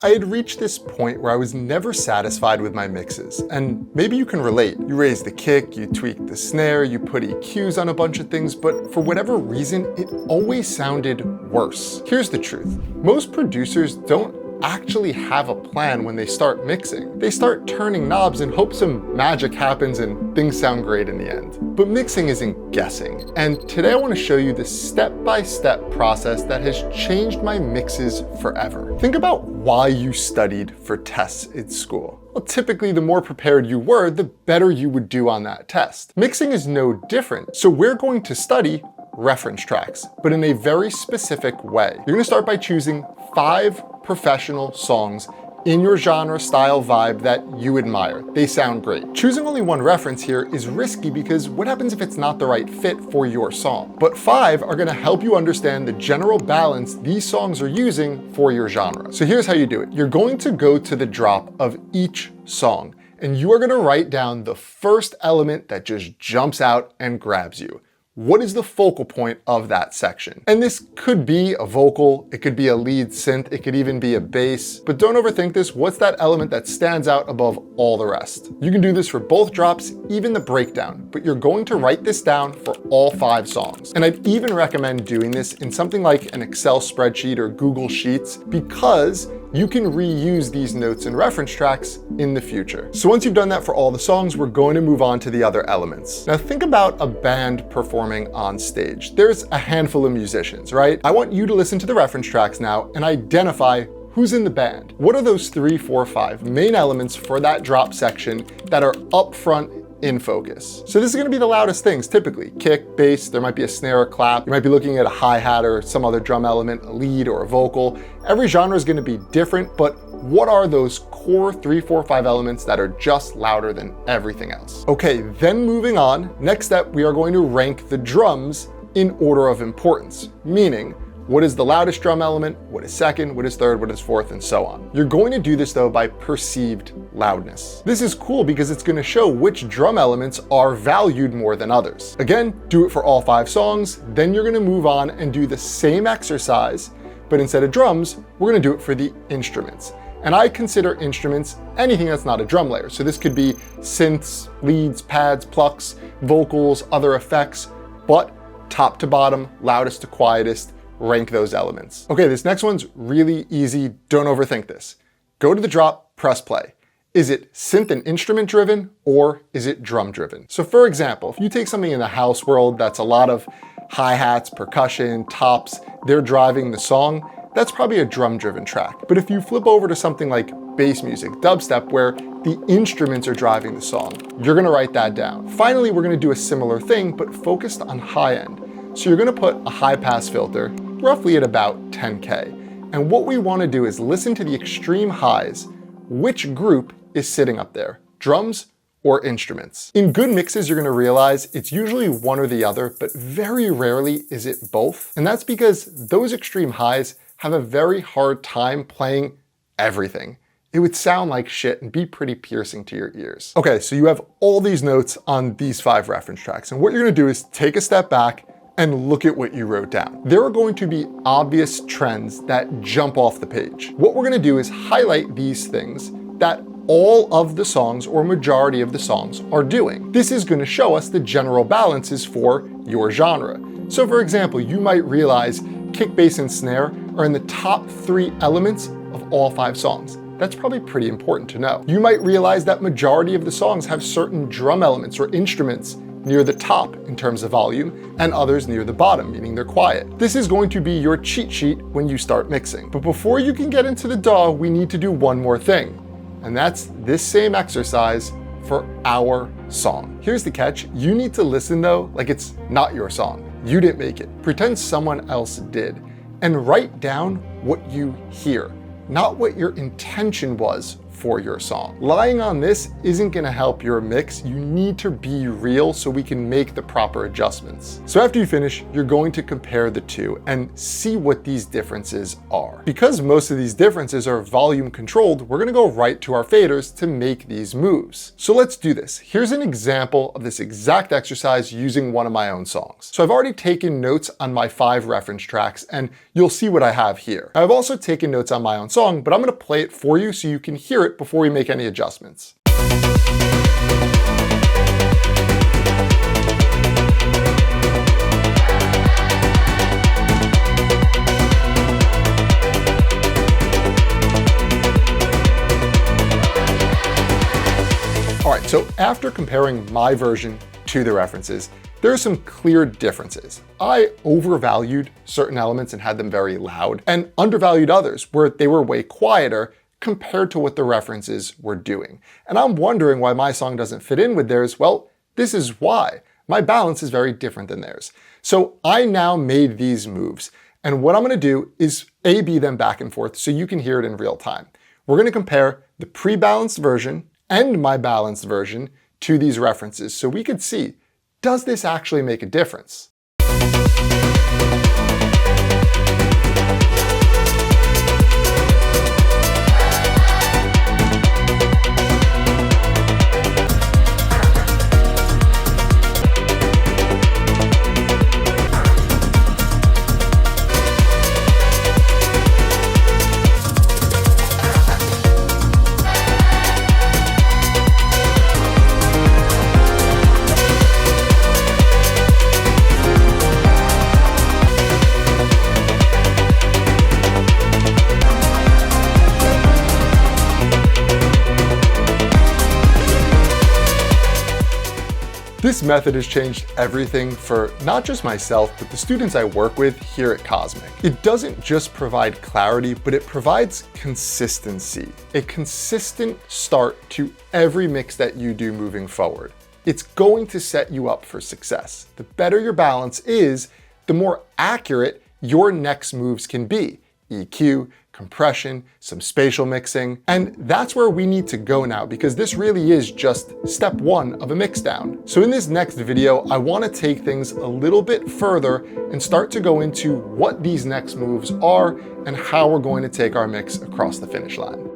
I had reached this point where I was never satisfied with my mixes, and maybe you can relate. You raise the kick, you tweak the snare, you put EQs on a bunch of things, but for whatever reason, it always sounded worse. Here's the truth. Most producers don't actually have a plan when they start mixing. They start turning knobs and hope some magic happens and things sound great in the end. But mixing isn't guessing, and today I want to show you the step-by-step process that has changed my mixes forever. Think about why you studied for tests in school. Well, typically the more prepared you were, the better you would do on that test. Mixing is no different, so we're going to study reference tracks, but in a very specific way. You're going to start by choosing 5 professional songs in your genre, style, vibe that you admire. They sound great. Choosing only one reference here is risky because what happens if it's not the right fit for your song? But 5 are gonna help you understand the general balance these songs are using for your genre. So here's how you do it. You're going to go to the drop of each song, and you are gonna write down the first element that just jumps out and grabs you. What is the focal point of that section? And this could be a vocal, it could be a lead synth, it could even be a bass, but don't overthink this. What's that element that stands out above all the rest? You can do this for both drops, even the breakdown, but you're going to write this down for all 5 songs. And I'd even recommend doing this in something like an Excel spreadsheet or Google Sheets, because you can reuse these notes and reference tracks in the future. So once you've done that for all the songs, we're going to move on to the other elements. Now think about a band performing on stage. There's a handful of musicians, right? I want you to listen to the reference tracks now and identify who's in the band. What are those 3, 4, 5 main elements for that drop section that are up front in focus? So this is gonna be the loudest things typically. Kick, bass, there might be a snare or clap. You might be looking at a hi-hat or some other drum element, a lead or a vocal. Every genre is gonna be different, but what are those core 3, 4, 5 elements that are just louder than everything else? Okay, then moving on, next step, we are going to rank the drums in order of importance, meaning what is the loudest drum element, what is second, what is third, what is fourth, and so on. You're going to do this though by perceived loudness. This is cool because it's gonna show which drum elements are valued more than others. Again, do it for all 5 songs, then you're gonna move on and do the same exercise, but instead of drums, we're gonna do it for the instruments. And I consider instruments anything that's not a drum layer. So this could be synths, leads, pads, plucks, vocals, other effects, but top to bottom, loudest to quietest, rank those elements. Okay, this next one's really easy. Don't overthink this. Go to the drop, press play. Is it synth and instrument driven or is it drum driven? So for example, if you take something in the house world that's a lot of hi-hats, percussion, tops, they're driving the song, that's probably a drum driven track. But if you flip over to something like bass music, dubstep, where the instruments are driving the song, you're gonna write that down. Finally, we're gonna do a similar thing, but focused on high end. So you're gonna put a high pass filter roughly at about 10K. And what we wanna do is listen to the extreme highs. Which group is sitting up there? Drums or instruments? In good mixes, you're gonna realize it's usually one or the other, but very rarely is it both. And that's because those extreme highs have a very hard time playing everything. It would sound like shit and be pretty piercing to your ears. Okay, so you have all these notes on these 5 reference tracks. And what you're gonna do is take a step back and look at what you wrote down. There are going to be obvious trends that jump off the page. What we're gonna do is highlight these things that all of the songs or majority of the songs are doing. This is gonna show us the general balances for your genre. So for example, you might realize kick, bass, and snare are in the top 3 elements of all 5 songs. That's probably pretty important to know. You might realize that majority of the songs have certain drum elements or instruments near the top in terms of volume, and others near the bottom, meaning they're quiet. This is going to be your cheat sheet when you start mixing. But before you can get into the DAW, we need to do one more thing, and that's this same exercise for our song. Here's the catch. You need to listen though like it's not your song. You didn't make it. Pretend someone else did, and write down what you hear, not what your intention was for your song. Lying on this isn't gonna help your mix. You need to be real so we can make the proper adjustments. So after you finish, you're going to compare the two and see what these differences are. Because most of these differences are volume controlled, we're gonna go right to our faders to make these moves. So let's do this. Here's an example of this exact exercise using one of my own songs. So I've already taken notes on my 5 reference tracks, and you'll see what I have here. I've also taken notes on my own song, but I'm gonna play it for you so you can hear it before we make any adjustments. All right, so after comparing my version to the references, there are some clear differences. I overvalued certain elements and had them very loud, and undervalued others where they were way quieter compared to what the references were doing. And I'm wondering why my song doesn't fit in with theirs. Well, this is why. My balance is very different than theirs. So I now made these moves, and what I'm gonna do is A/B them back and forth so you can hear it in real time. We're gonna compare the pre-balanced version and my balanced version to these references so we could see, does this actually make a difference? This method has changed everything for not just myself, but the students I work with here at Cosmic. It doesn't just provide clarity, but it provides consistency, a consistent start to every mix that you do moving forward. It's going to set you up for success. The better your balance is, the more accurate your next moves can be. EQ, compression, some spatial mixing, and that's where we need to go now because this really is just step 1 of a mix down. So in this next video, I want to take things a little bit further and start to go into what these next moves are and how we're going to take our mix across the finish line.